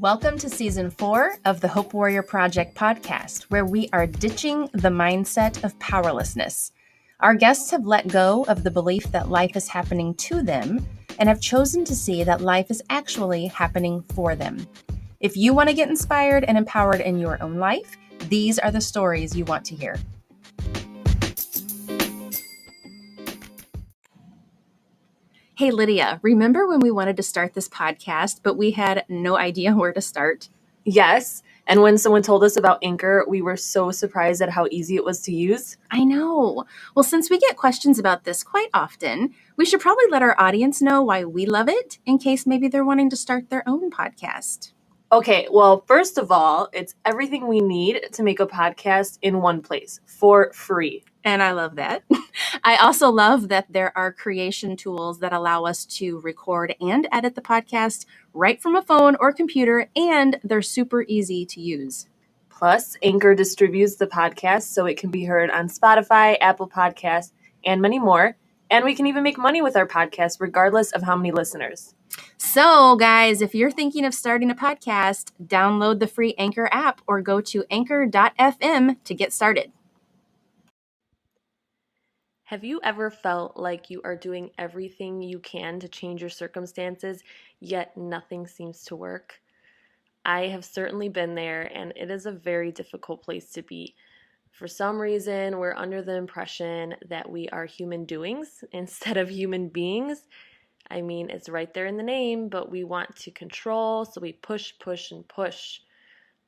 Welcome to Season 4 of the Hope Warrior Project podcast, where we are ditching the mindset of powerlessness. Our guests have let go of the belief that life is happening to them and have chosen to see that life is actually happening for them. If you want to get inspired and empowered in your own life, these are the stories you want to hear. Hey, Lydia, remember when we wanted to start this podcast, but we had no idea where to start? Yes. And when someone told us about Anchor, we were so surprised at how easy it was to use. I know. Well, since we get questions about this quite often, we should probably let our audience know why we love it in case maybe they're wanting to start their own podcast. Okay, well, first of all, it's everything we need to make a podcast in one place for free. And I love that. I also love that there are creation tools that allow us to record and edit the podcast right from a phone or computer, and they're super easy to use. Plus, Anchor distributes the podcast so it can be heard on Spotify, Apple Podcasts, and many more. And we can even make money with our podcast regardless of how many listeners. So, guys, if you're thinking of starting a podcast, download the free Anchor app or go to anchor.fm to get started. Have you ever felt like you are doing everything you can to change your circumstances, yet nothing seems to work? I have certainly been there, and it is a very difficult place to be. For some reason, we're under the impression that we are human doings instead of human beings. I mean, it's right there in the name, but we want to control, so we push, and push.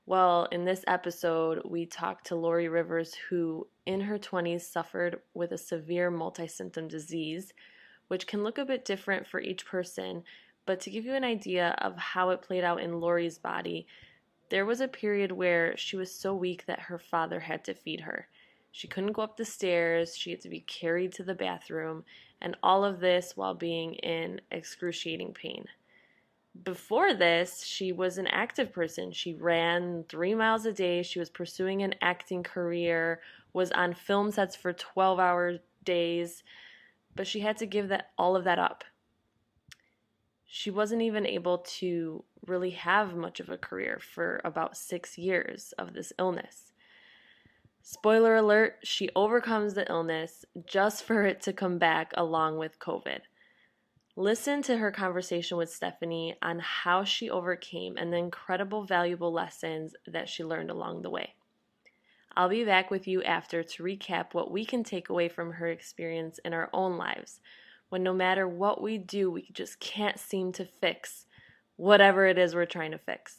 Well, in this episode, we talked to Lorrie Rivers, who in her 20s suffered with a severe multi-symptom disease, which can look a bit different for each person. But to give you an idea of how it played out in Lorrie's body, there was a period where she was so weak that her father had to feed her. She couldn't go up the stairs, she had to be carried to the bathroom, and all of this while being in excruciating pain. Before this, she was an active person. She ran 3 miles a day. She was pursuing an acting career, was on film sets for 12-hour days, but she had to give all of that up. She wasn't even able to really have much of a career for about 6 years of this illness. Spoiler alert, she overcomes the illness just for it to come back along with COVID. Listen to her conversation with Stephanie on how she overcame and the incredible valuable lessons that she learned along the way. I'll be back with you after to recap what we can take away from her experience in our own lives, when no matter what we do, we just can't seem to fix whatever it is we're trying to fix.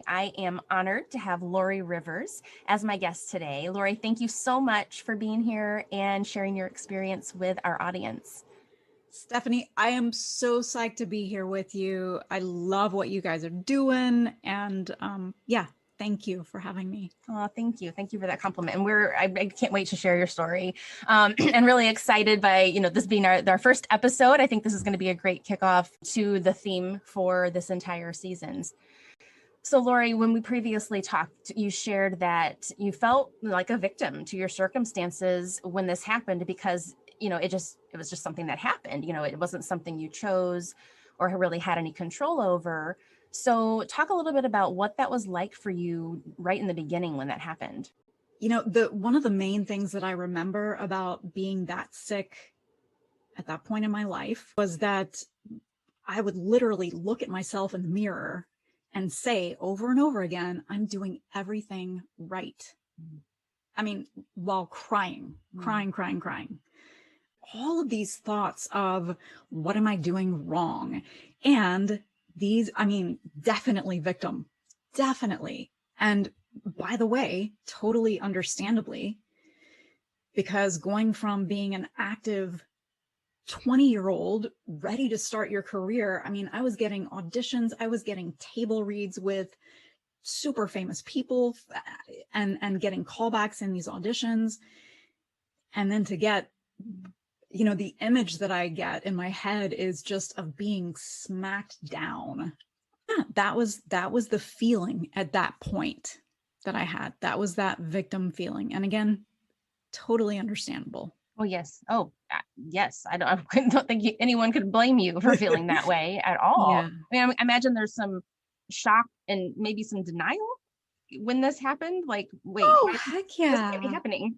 I am honored to have Lorrie Rivers as my guest today. Lorrie, thank you so much for being here and sharing your experience with our audience. Stephanie, I am so psyched to be here with you. I love what you guys are doing. And thank you for having me. Oh, thank you. Thank you for that compliment. And I can't wait to share your story. And really excited by, this being our first episode. I think this is going to be a great kickoff to the theme for this entire season. So Lorrie, when we previously talked, you shared that you felt like a victim to your circumstances when this happened because it was just something that happened. It wasn't something you chose or really had any control over. So talk a little bit about what that was like for you right in the beginning when that happened. One of the main things that I remember about being that sick at that point in my life was that I would literally look at myself in the mirror and say over and over again, I'm doing everything right. I mean, while crying. All of these thoughts of what am I doing wrong? And these, definitely victim, definitely. And by the way, totally understandably, because going from being an active 20-year-old ready to start your career, I was getting auditions, I was getting table reads with super famous people and getting callbacks in these auditions. And then to get the image that I get in my head is just of being smacked down. Yeah, that was the feeling at that point that I had. That was that victim feeling. And again, totally understandable. Oh, yes. Oh, yes. I don't think anyone could blame you for feeling that way at all. Yeah. I imagine there's some shock and maybe some denial when this happened? Like, wait, Oh, heck this can't be yeah. happening.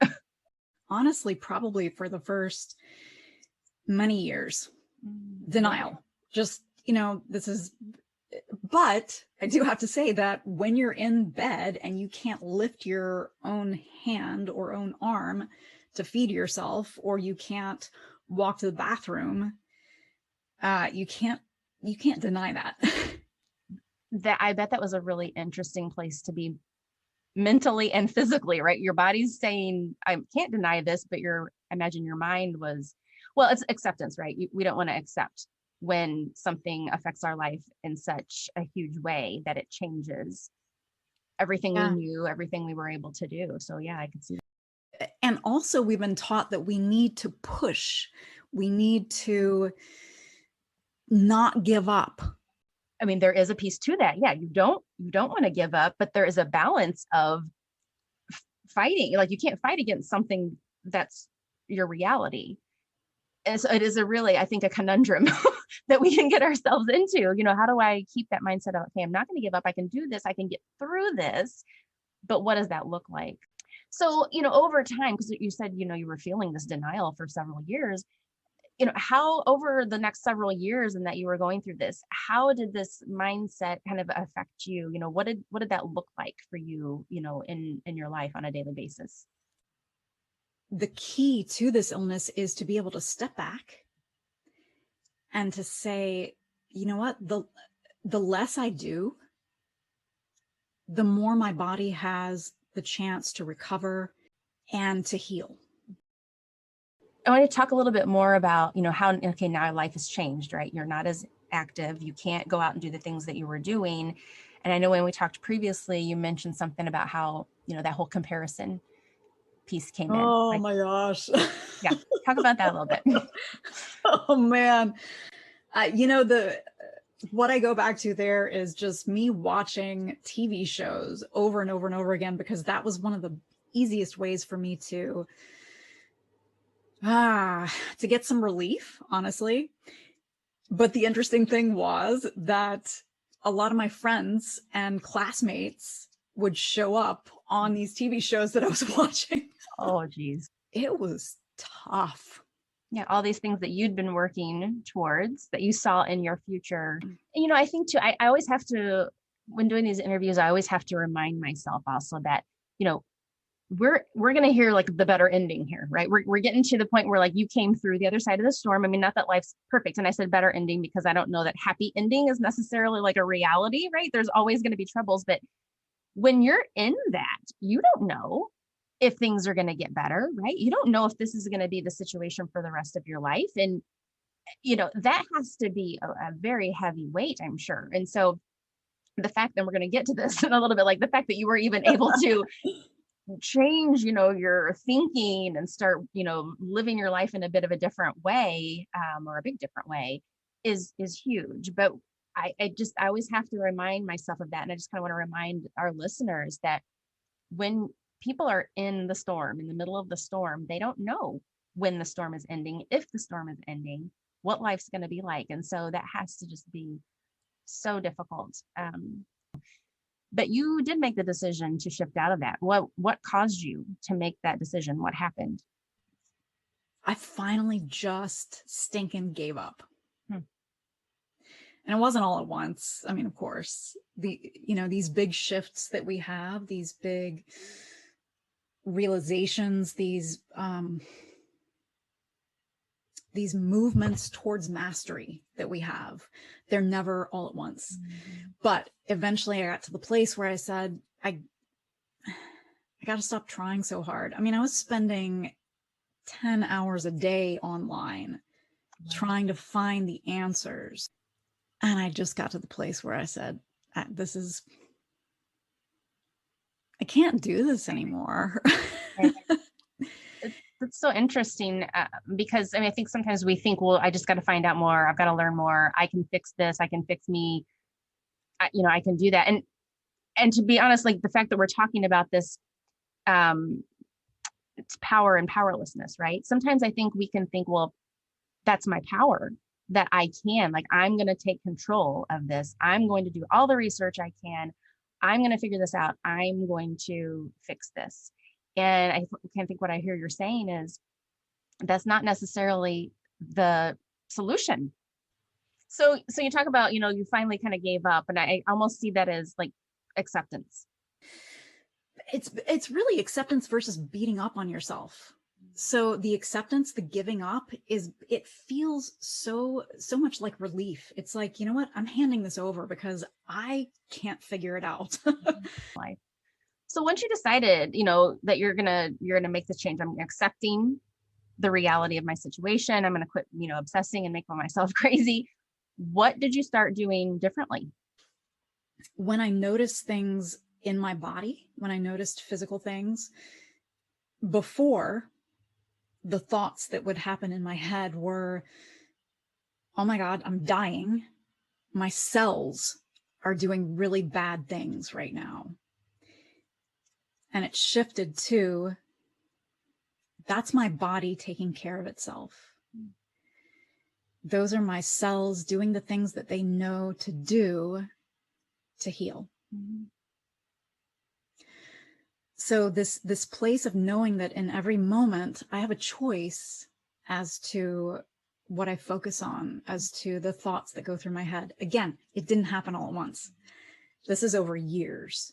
Honestly, probably for the first many years, denial. Just, but I do have to say that when you're in bed and you can't lift your own hand or own arm to feed yourself, or you can't walk to the bathroom, you can't deny that. I bet that was a really interesting place to be mentally and physically, right? Your body's saying, I can't deny this, but I imagine your mind was, well, it's acceptance, right? We don't want to accept when something affects our life in such a huge way that it changes everything we knew, everything we were able to do. So yeah, I could see that. And also we've been taught that we need to push. We need to not give up. I mean, there is a piece to that. Yeah, you don't want to give up, but there is a balance of fighting. Like, you can't fight against something that's your reality. And so it is I think, a conundrum that we can get ourselves into. How do I keep that mindset of, okay, I'm not going to give up. I can do this. I can get through this. But what does that look like? So, over time, because you said, you were feeling this denial for several years, how over the next several years and that you were going through this, how did this mindset kind of affect you? What did that look like for you, in your life on a daily basis? The key to this illness is to be able to step back and to say, you know what, the less I do, the more my body has the chance to recover and to heal. I want to talk a little bit more about, how, okay, now life has changed, right? You're not as active. You can't go out and do the things that you were doing. And I know when we talked previously, you mentioned something about how, that whole comparison piece came in. Oh my gosh. Yeah. Talk about that a little bit. Oh man. What I go back to there is just me watching TV shows over and over and over again, because that was one of the easiest ways for me to get some relief, honestly. But the interesting thing was that a lot of my friends and classmates would show up on these TV shows that I was watching. Oh, geez. It was tough. Yeah, all these things that you'd been working towards that you saw in your future. And, I think too, I always have to, when doing these interviews, I always have to remind myself also that, we're going to hear like the better ending here, right? We're getting to the point where, like, you came through the other side of the storm. I mean, not that life's perfect. And I said better ending because I don't know that happy ending is necessarily like a reality, right? There's always going to be troubles, but when you're in that, you don't know if things are going to get better, right? You don't know if this is going to be the situation for the rest of your life. And, that has to be a very heavy weight, I'm sure. And so the fact that we're going to get to this in a little bit, like the fact that you were even able to change, your thinking and start, living your life in a bit of a different way, or a big different way is huge. But I always have to remind myself of that. And I just kind of want to remind our listeners that when people are in the storm, in the middle of the storm, they don't know when the storm is ending, if the storm is ending, what life's going to be like. And so that has to just be so difficult. But you did make the decision to shift out of that. What caused you to make that decision? What happened? I finally just stinking gave up. And it wasn't all at once. I mean, of course, these big shifts that we have, these big realizations, these movements towards mastery that we have, they're never all at once. But eventually I got to the place where I said, I got to stop trying so hard. I mean, I was spending 10 hours a day online trying to find the answers. And I just got to the place where I said, I can't do this anymore. It's so interesting because, I mean, I think sometimes we think, well, I just got to find out more. I've got to learn more. I can fix this. I can fix me. I can do that. And to be honest, like the fact that we're talking about this, it's power and powerlessness, right? Sometimes I think we can think, well, that's my power. that I can, like, I'm going to take control of this. I'm going to do all the research I can. I'm going to figure this out. I'm going to fix this. And I can't think what I hear you're saying is that's not necessarily the solution. So you talk about, you finally kind of gave up, and I almost see that as like acceptance. It's really acceptance versus beating up on yourself. So the acceptance, the giving up it feels so much like relief. It's like, you know what? I'm handing this over because I can't figure it out. So once you decided, that you're going to make this change, I'm accepting the reality of my situation. I'm going to quit, obsessing and make myself crazy. What did you start doing differently? When I noticed things in my body, when I noticed physical things, before, the thoughts that would happen in my head were, oh my God, I'm dying. My cells are doing really bad things right now. And it shifted to, that's my body taking care of itself. Those are my cells doing the things that they know to do to heal. Mm-hmm. So this place of knowing that in every moment I have a choice as to what I focus on, as to the thoughts that go through my head. Again, it didn't happen all at once. This is over years.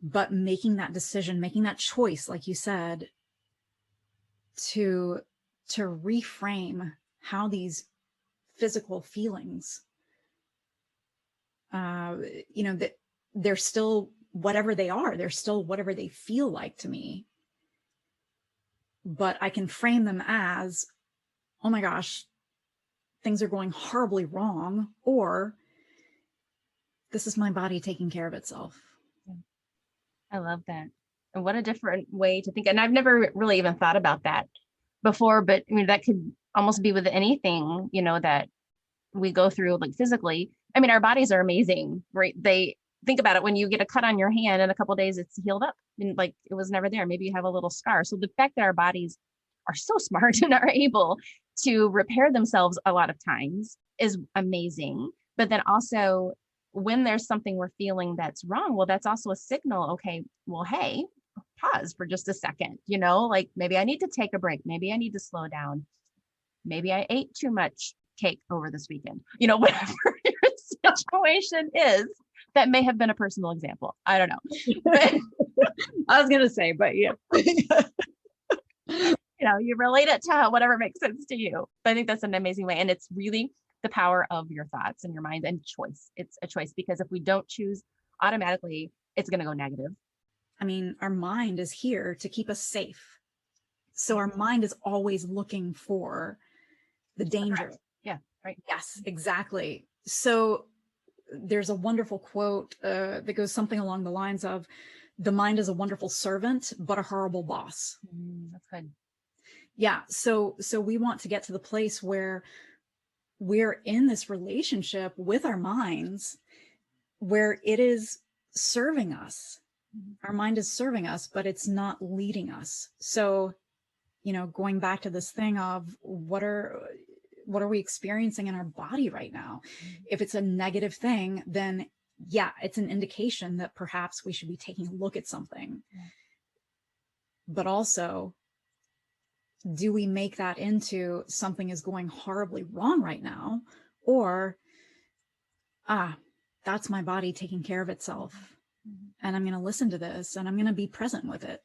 But making that decision, making that choice, like you said, to reframe how these physical feelings, that they're still whatever they are, they're still whatever they feel like to me. But I can frame them as, oh my gosh, things are going horribly wrong, or this is my body taking care of itself. I love that. And what a different way to think. And I've never really even thought about that before, but I mean, that could almost be with anything, that we go through, like physically. I mean, our bodies are amazing, right? They think about it. When you get a cut on your hand in a couple of days, it's healed up and like it was never there. Maybe you have a little scar. So the fact that our bodies are so smart and are able to repair themselves a lot of times is amazing. But then also, when there's something we're feeling that's wrong, well, that's also a signal. Okay, well, hey, pause for just a second, like maybe I need to take a break. Maybe I need to slow down. Maybe I ate too much cake over this weekend, whatever your situation is. That may have been a personal example. I don't know. But, I was going to say, but yeah. You relate it to whatever makes sense to you. But I think that's an amazing way. And it's really the power of your thoughts and your mind and choice. It's a choice, because if we don't choose, automatically it's going to go negative. I mean, our mind is here to keep us safe. So our mind is always looking for the danger. Correct. Yeah, right. Yes, exactly. So there's a wonderful quote that goes something along the lines of, the mind is a wonderful servant, but a horrible boss. That's good. Yeah. So we want to get to the place where we're in this relationship with our minds, where it is serving us. Our mind is serving us, but it's not leading us. So, going back to this thing of what are we experiencing in our body right now? If it's a negative thing, then yeah, it's an indication that perhaps we should be taking a look at something. Yeah. But also, do we make that into something is going horribly wrong right now? Or, that's my body taking care of itself. Mm-hmm. And I'm going to listen to this and I'm going to be present with it.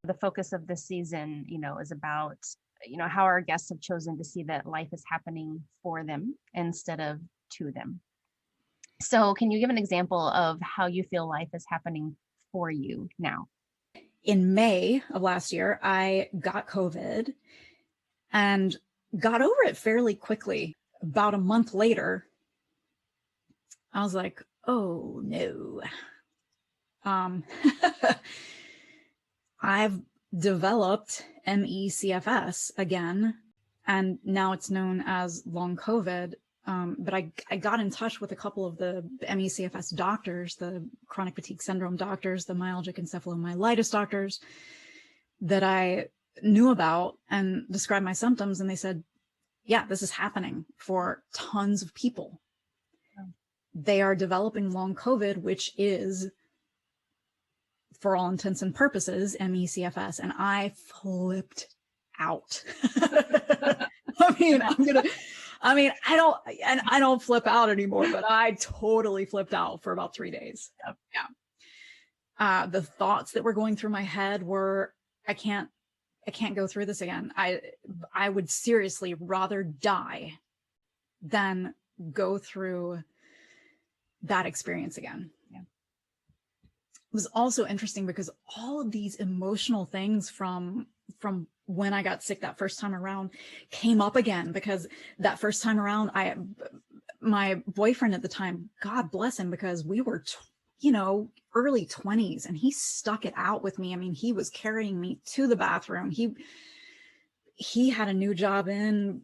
The focus of this season, is about, how our guests have chosen to see that life is happening for them instead of to them. So can you give an example of how you feel life is happening for you now? In May of last year, I got COVID and got over it fairly quickly. About a month later, I was like, oh no. I've developed ME/CFS again, and now it's known as long COVID. But I got in touch with a couple of the ME/CFS doctors, the chronic fatigue syndrome doctors, the myalgic encephalomyelitis doctors that I knew about, and described my symptoms. And they said, yeah, this is happening for tons of people. They are developing long COVID, which is, for all intents and purposes, ME/CFS. And I flipped out. I don't flip out anymore, but I totally flipped out for about 3 days. Yep. Yeah. The thoughts that were going through my head were, I can't go through this again. I would seriously rather die than go through that experience again. Yeah. It was also interesting because all of these emotional things from when I got sick that first time around came up again, because that first time around, my boyfriend at the time, God bless him, because we were, early 20s, and he stuck it out with me. I mean, he was carrying me to the bathroom. He had a new job in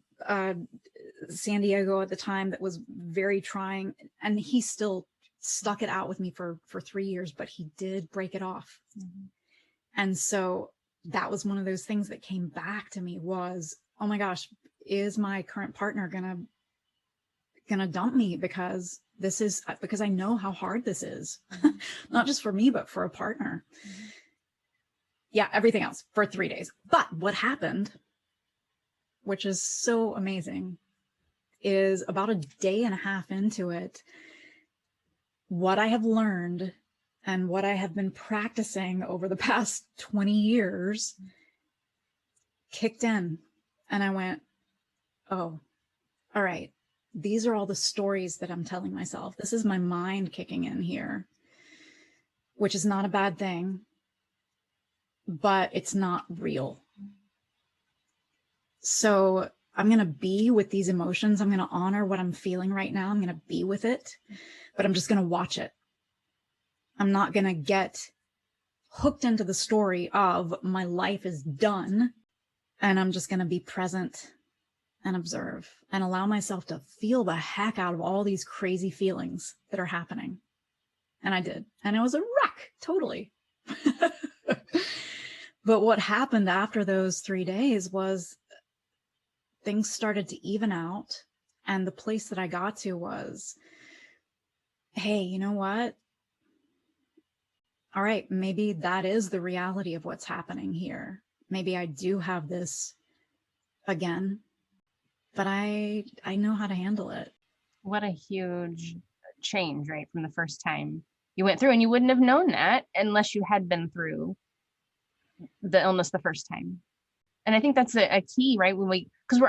San Diego at the time that was very trying, and he still stuck it out with me for 3 years, but he did break it off. Mm-hmm. And so that was one of those things that came back to me was, oh my gosh, is my current partner gonna dump me because I know how hard this is, not just for me, but for a partner. Mm-hmm. Yeah, everything else for 3 days. But what happened, which is so amazing, is about a day and a half into it, what I have learned and what I have been practicing over the past 20 years kicked in. And I went, oh, all right. These are all the stories that I'm telling myself. This is my mind kicking in here, which is not a bad thing, but it's not real. So I'm going to be with these emotions. I'm going to honor what I'm feeling right now. I'm going to be with it, but I'm just going to watch it. I'm not going to get hooked into the story of my life is done, and I'm just going to be present and observe and allow myself to feel the heck out of all these crazy feelings that are happening. And I did. And it was a wreck, totally. But what happened after those 3 days was things started to even out. And the place that I got to was, hey, you know what? All right, maybe that is the reality of what's happening here. Maybe I do have this again, but I know how to handle it. What a huge change, right? From the first time you went through, and you wouldn't have known that unless you had been through the illness the first time. And I think that's a key, right? Because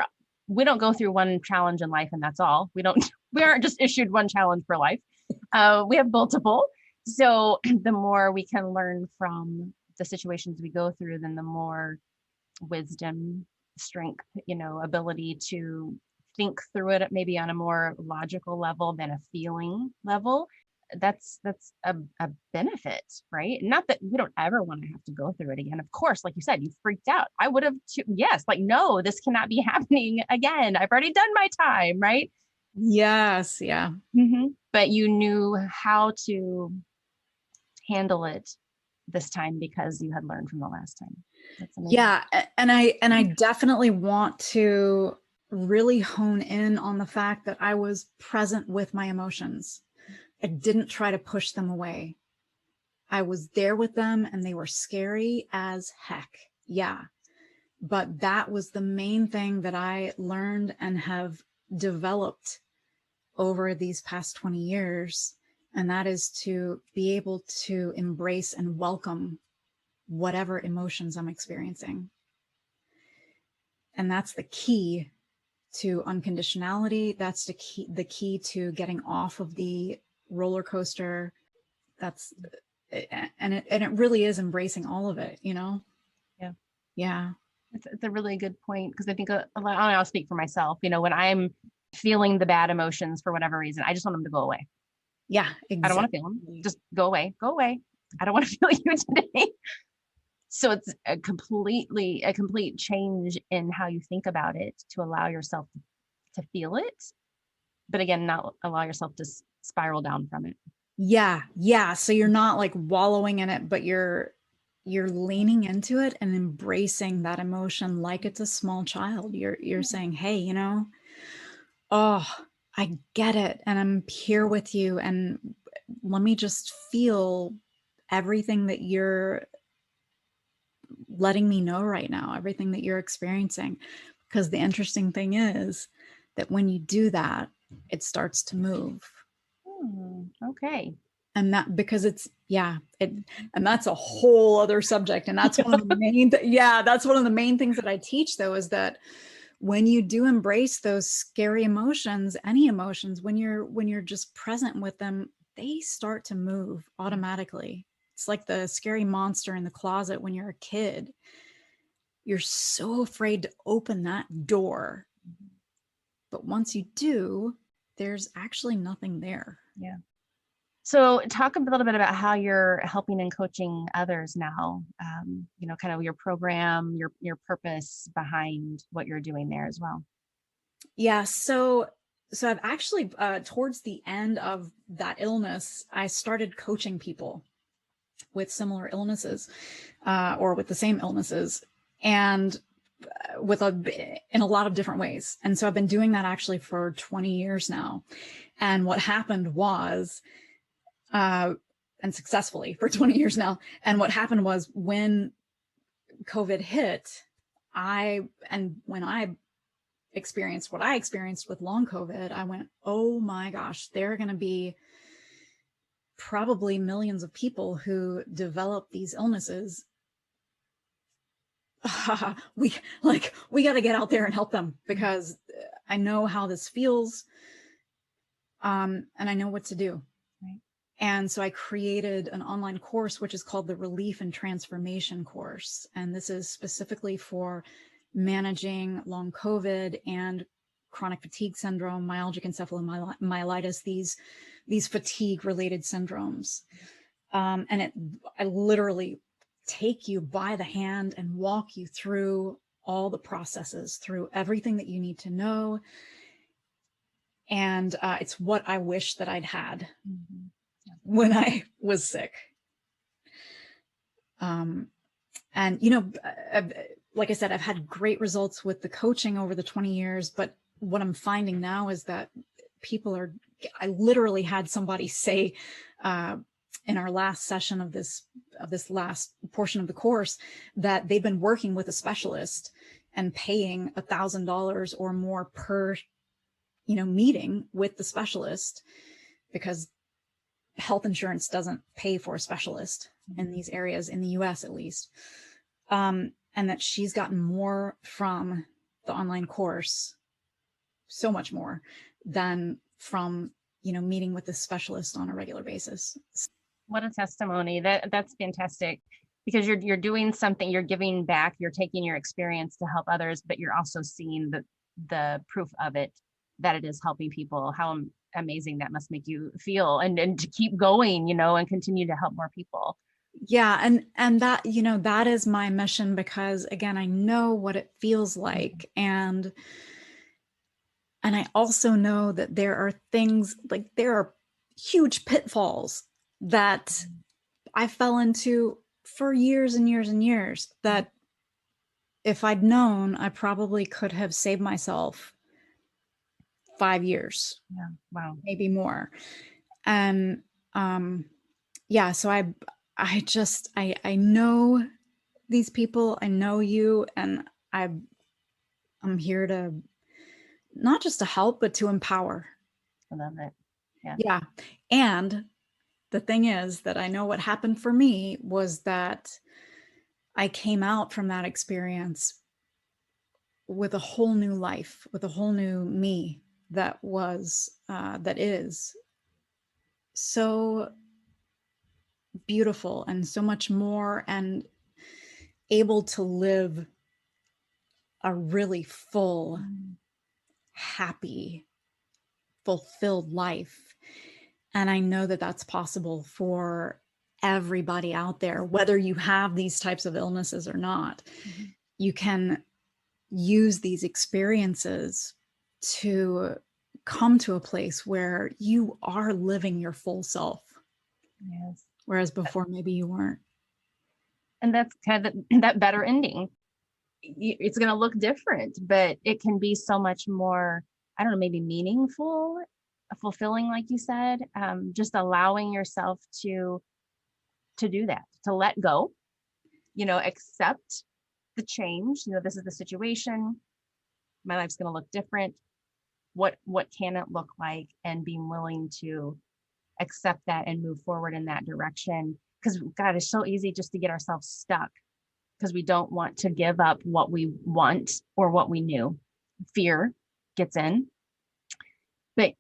we don't go through one challenge in life and that's all. We aren't just issued one challenge for life. We have multiple. So the more we can learn from the situations we go through, then the more wisdom, strength, ability to think through it maybe on a more logical level than a feeling level. That's a benefit, right? Not that we don't ever want to have to go through it again. Of course, like you said, you freaked out. I would have too. Yes, like, no, this cannot be happening again. I've already done my time, right? Yes, yeah. Mm-hmm. But you knew how to handle it this time because you had learned from the last time. That's amazing. Yeah, and I definitely want to really hone in on the fact that I was present with my emotions. I didn't try to push them away. I was there with them, and they were scary as heck. Yeah. But that was the main thing that I learned and have developed over these past 20 years. And that is to be able to embrace and welcome whatever emotions I'm experiencing. And that's the key to unconditionality. That's the key to getting off of the roller coaster. And it really is embracing all of it, Yeah. It's a really good point, because I think I'll speak for myself. When I'm feeling the bad emotions for whatever reason, I just want them to go away. Yeah, exactly. I don't want to feel them. Just go away. Go away. I don't want to feel you today. So it's a complete change in how you think about it, to allow yourself to feel it, but again, not allow yourself to spiral down from it. Yeah. So you're not like wallowing in it, but you're you're leaning into it and embracing that emotion like it's a small child. You're saying, hey, you know, oh, I get it. And I'm here with you. And let me just feel everything that you're letting me know right now, everything that you're experiencing. Because the interesting thing is that when you do that, it starts to move. Okay. And that, because it's, yeah, and that's a whole other subject. And that's one of the main, that's one of the main things that I teach, though, is that when you do embrace those scary emotions, any emotions, when you're just present with them, they start to move automatically. It's like the scary monster in the closet when you're a kid. You're so afraid to open that door. But once you do, there's actually nothing there. Yeah. So talk a little bit about how you're helping and coaching others now, you know, kind of your program, your purpose behind what you're doing there as well. Yeah. So I've actually, towards the end of that illness, I started coaching people with similar illnesses, or with the same illnesses, and in a lot of different ways. And so I've been doing that actually for 20 years now. And what happened was, and successfully for 20 years now. And what happened was, when COVID hit, when I experienced what I experienced with long COVID, I went, oh my gosh, there are going to be probably millions of people who develop these illnesses. we got to get out there and help them, because I know how this feels. And I know what to do. Right. And so I created an online course, which is called the Relief and Transformation course. And this is specifically for managing long COVID and chronic fatigue syndrome, myalgic encephalomyelitis, these fatigue related syndromes. I literally take you by the hand and walk you through all the processes, through everything that you need to know. And it's what I wish that I'd had when I was sick. And, you know, like I said, I've had great results with the coaching over the 20 years, but what I'm finding now is that I literally had somebody say, in our last session of this last portion of the course, that they've been working with a specialist and paying $1,000 or more per, meeting with the specialist, because health insurance doesn't pay for a specialist in these areas, in the US at least. And that she's gotten more from the online course, so much more than from, meeting with the specialist on a regular basis. What a testimony. That's fantastic, because you're doing something, you're giving back, you're taking your experience to help others, but you're also seeing the proof of it, that it is helping people. How amazing that must make you feel, and to keep going, and continue to help more people. Yeah. And that, that is my mission, because again, I know what it feels like. And I also know that there are things, like there are huge pitfalls that I fell into for years and years and years, that if I'd known, I probably could have saved myself 5 years. Yeah. Wow. Maybe more. And yeah, so I know these people, I know you, and I'm here to not just to help, but to empower. I love it. Yeah. Yeah. And the thing is that I know what happened for me was that I came out from that experience with a whole new life, with a whole new me that is so beautiful and so much more, and able to live a really full, happy, fulfilled life. And I know that that's possible for everybody out there, whether you have these types of illnesses or not. Mm-hmm. You can use these experiences to come to a place where you are living your full self. Yes. Whereas before, maybe you weren't. And that's kind of that better ending. It's going to look different, but it can be so much more, I don't know, maybe meaningful, fulfilling, like you said, just allowing yourself to do that, to let go, accept the change. This is the situation. My life's going to look different. What can it look like? And being willing to accept that and move forward in that direction. Because God, it's so easy just to get ourselves stuck because we don't want to give up what we want or what we knew. Fear gets in. But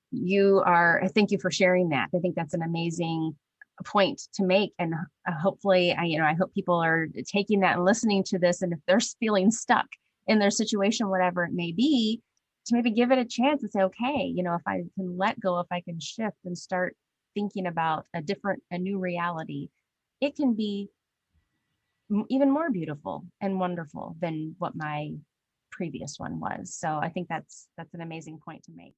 thank you for sharing that. I think that's an amazing point to make. And hopefully, I hope people are taking that and listening to this. And if they're feeling stuck in their situation, whatever it may be, to maybe give it a chance and say, okay, if I can let go, if I can shift and start thinking about a new reality, it can be even more beautiful and wonderful than what my previous one was. So I think that's an amazing point to make.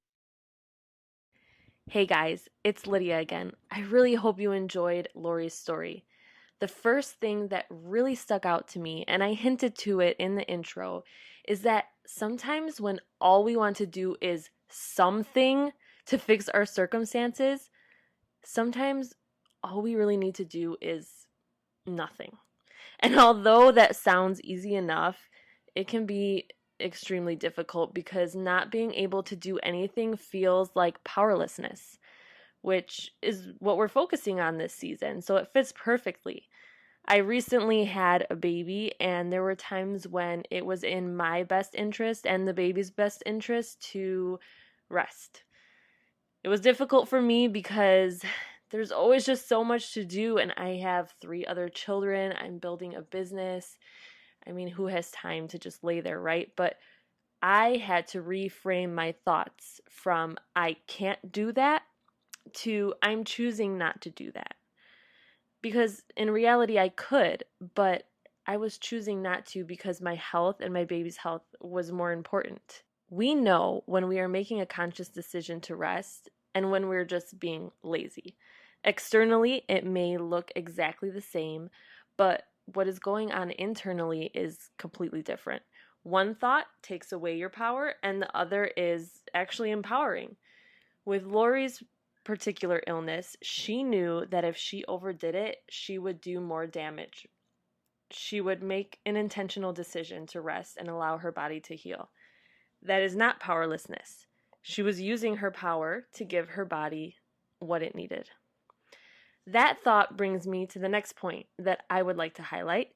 Hey guys, it's Lydia again. I really hope you enjoyed Lorrie's story. The first thing that really stuck out to me, and I hinted to it in the intro, is that sometimes when all we want to do is something to fix our circumstances, sometimes all we really need to do is nothing. And although that sounds easy enough, it can be extremely difficult because not being able to do anything feels like powerlessness, which is what we're focusing on this season. So it fits perfectly. I recently had a baby, and there were times when it was in my best interest and the baby's best interest to rest. It was difficult for me because there's always just so much to do, and I have 3 other children. I'm building a business. I mean, who has time to just lay there, right? But I had to reframe my thoughts from I can't do that to I'm choosing not to do that. Because in reality, I could, but I was choosing not to because my health and my baby's health was more important. We know when we are making a conscious decision to rest and when we're just being lazy. Externally, it may look exactly the same, but what is going on internally is completely different. One thought takes away your power, and the other is actually empowering. With Lorrie's particular illness, she knew that if she overdid it, she would do more damage. She would make an intentional decision to rest and allow her body to heal. That is not powerlessness. She was using her power to give her body what it needed. That thought brings me to the next point that I would like to highlight.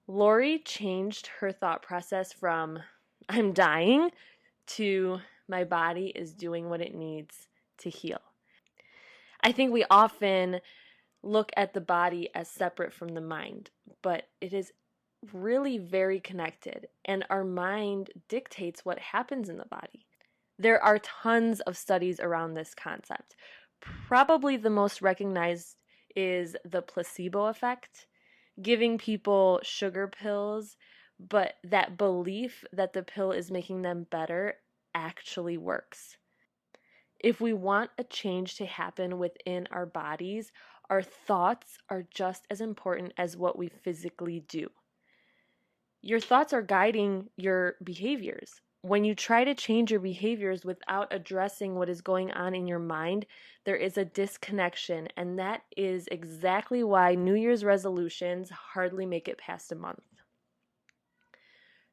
Lorrie changed her thought process from I'm dying to my body is doing what it needs to heal. I think we often look at the body as separate from the mind, but it is really very connected, and our mind dictates what happens in the body. There are tons of studies around this concept. Probably the most recognized is the placebo effect, giving people sugar pills, but that belief that the pill is making them better actually works. If we want a change to happen within our bodies, our thoughts are just as important as what we physically do. Your thoughts are guiding your behaviors. When you try to change your behaviors without addressing what is going on in your mind, there is a disconnection, and that is exactly why New Year's resolutions hardly make it past a month.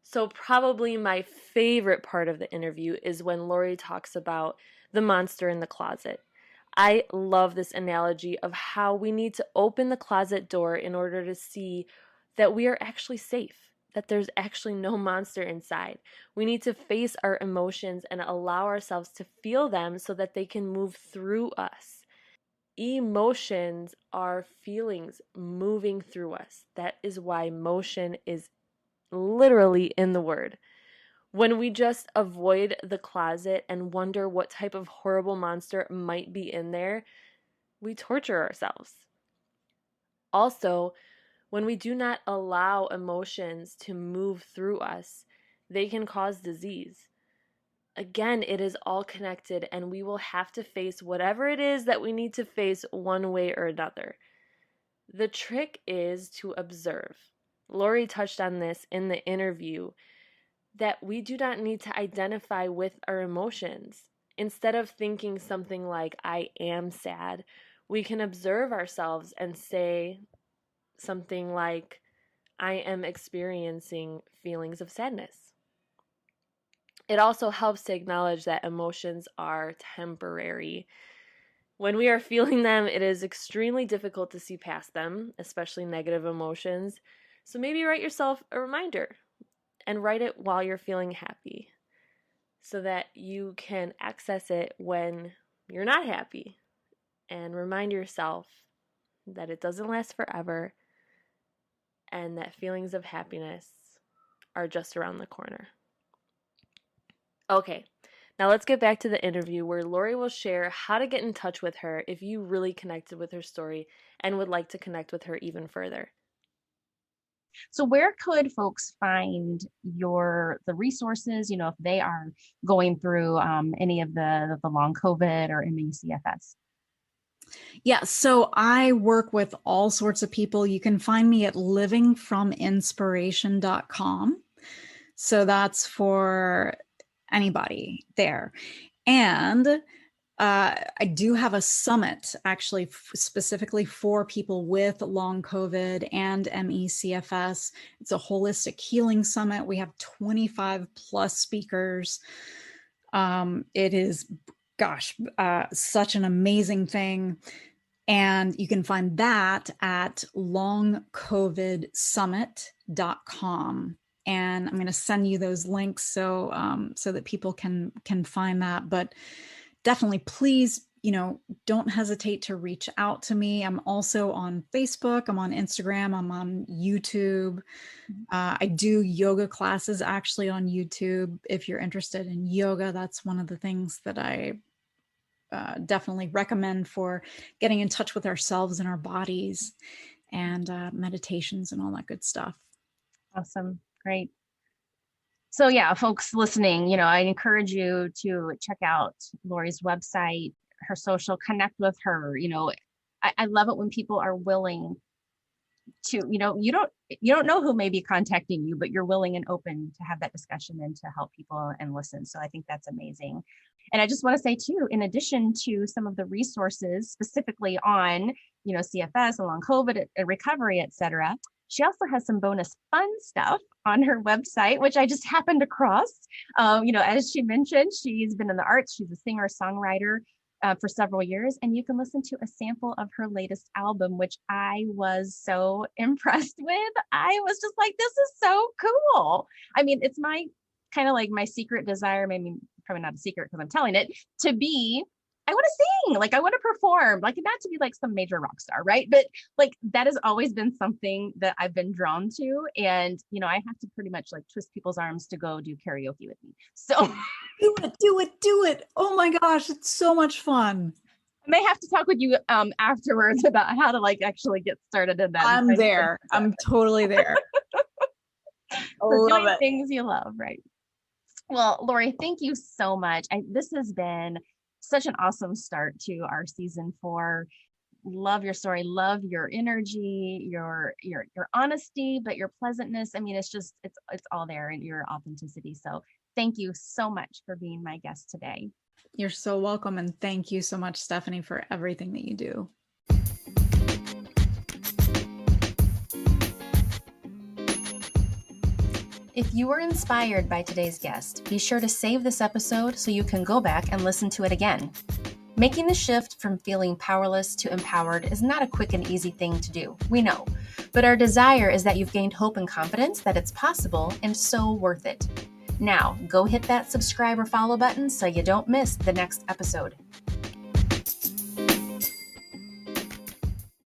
So probably my favorite part of the interview is when Lorrie talks about the monster in the closet. I love this analogy of how we need to open the closet door in order to see that we are actually safe, that there's actually no monster inside. We need to face our emotions and allow ourselves to feel them so that they can move through us. Emotions are feelings moving through us. That is why motion is literally in the word. When we just avoid the closet and wonder what type of horrible monster might be in there, we torture ourselves. Also, when we do not allow emotions to move through us, they can cause disease. Again, it is all connected, and we will have to face whatever it is that we need to face one way or another. The trick is to observe. Lorrie touched on this in the interview, that we do not need to identify with our emotions. Instead of thinking something like, I am sad, we can observe ourselves and say something like, I am experiencing feelings of sadness. It also helps to acknowledge that emotions are temporary. When we are feeling them, it is extremely difficult to see past them, especially negative emotions. So maybe write yourself a reminder and write it while you're feeling happy so that you can access it when you're not happy, and remind yourself that it doesn't last forever and that feelings of happiness are just around the corner. Okay, now let's get back to the interview where Lorrie will share how to get in touch with her if you really connected with her story and would like to connect with her even further. So where could folks find the resources, if they are going through any of the long COVID or ME/CFS? Yeah, so I work with all sorts of people. You can find me at livingfrominspiration.com. So that's for anybody there. And I do have a summit actually specifically for people with long COVID and ME/CFS. It's a holistic healing summit. We have 25 plus speakers. It is, such an amazing thing. And you can find that at longcovidsummit.com. And I'm going to send you those links so that people can find that. But definitely, please, don't hesitate to reach out to me. I'm also on Facebook. I'm on Instagram. I'm on YouTube. I do yoga classes actually on YouTube. If you're interested in yoga, that's one of the things that I definitely recommend for getting in touch with ourselves and our bodies, and meditations and all that good stuff. Awesome. Great. So yeah, folks listening, I encourage you to check out Lorrie's website, her social, connect with her. I love it when people are willing to, you don't know who may be contacting you, but you're willing and open to have that discussion and to help people and listen. So I think that's amazing. And I just want to say too, in addition to some of the resources specifically on, CFS and long COVID and recovery, et cetera, she also has some bonus fun stuff on her website, which I just happened across. As she mentioned, she's been in the arts. She's a singer, songwriter for several years, and you can listen to a sample of her latest album, which I was so impressed with. I was just like, this is so cool. I mean, it's my kind of like my secret desire, maybe probably not a secret because I'm telling it, I want to sing, like I want to perform, like not to be like some major rock star, right? But like that has always been something that I've been drawn to. And, I have to pretty much like twist people's arms to go do karaoke with me. So do it. Oh my gosh, it's so much fun. I may have to talk with you afterwards about how to like actually get started in that. I'm there. I'm totally there. For doing things you love, right? Well, Lorrie, thank you so much. This has been such an awesome start to our season 4. Love your story, love your energy, your honesty, but your pleasantness. I mean, it's all there in your authenticity. So thank you so much for being my guest today. You're so welcome. And thank you so much, Stephanie, for everything that you do. If you were inspired by today's guest, be sure to save this episode so you can go back and listen to it again. Making the shift from feeling powerless to empowered is not a quick and easy thing to do, we know, but our desire is that you've gained hope and confidence that it's possible and so worth it. Now, go hit that subscribe or follow button so you don't miss the next episode.